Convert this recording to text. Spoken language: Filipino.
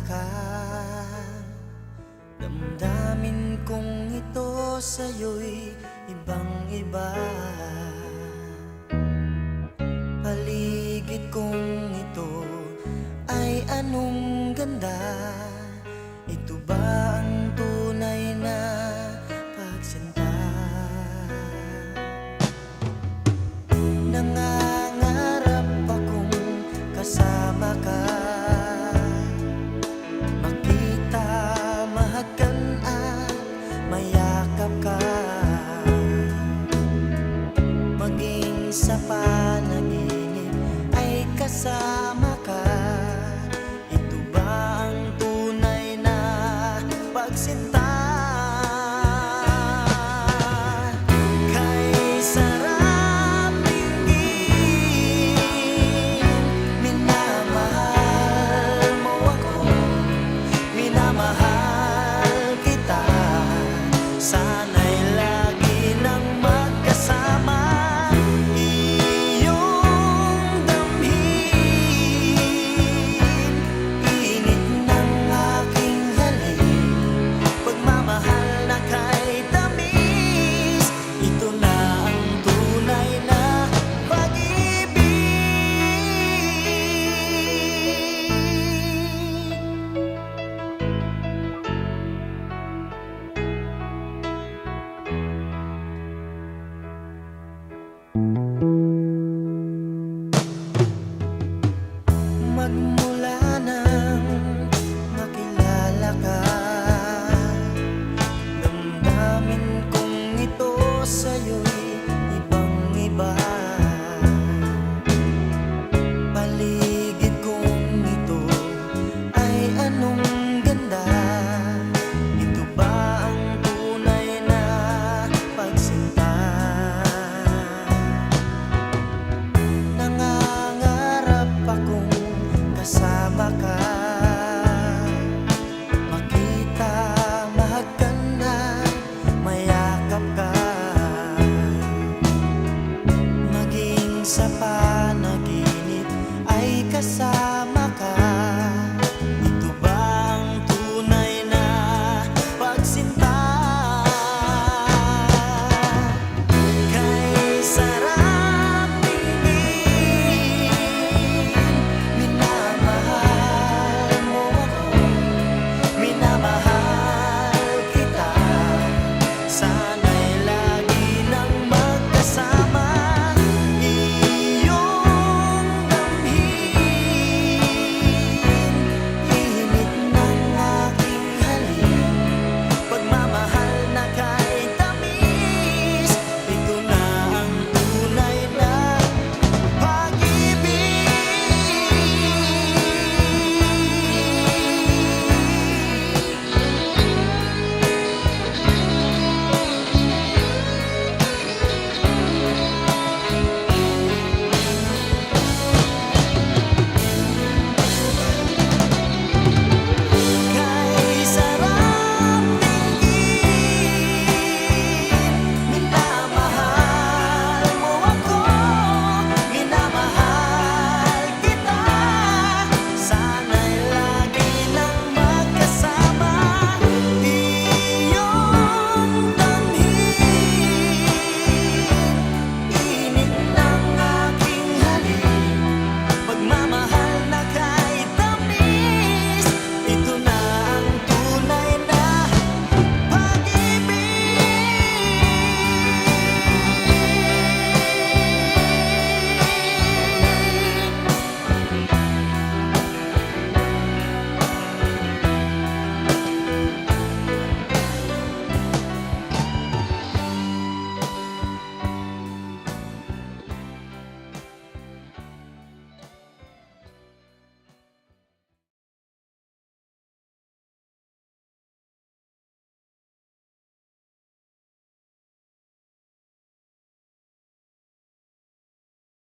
ka, damdamin kong ito sa'yo'y ibang-iba. Paligid kong ito ay anong ganda. Ito ba ang tunay na pagsinta? Nangangarap akong kasama ka, makita, mahagan at mayakap ka, maging sa panaginip ay kasama ka. Ito ba ang tunay na pagsinta? Kay sarap tingin, minamahal mo ako, minamahal kita. Sana'y lagi nang magkasama, iyong damhin, init ng aking halik, pagmamahal na kay tamis. Ito na ang tunay na pag-ibig. Magmula nang makilala ka, damdamin kong ito sa'yo'y ibang-iba. Paligid kong ito ay anong ganda. Ito ba ang tunay na pagsinta? Nangangarap akong kasama ka, makita, mahagan at mayakap ka, maging sa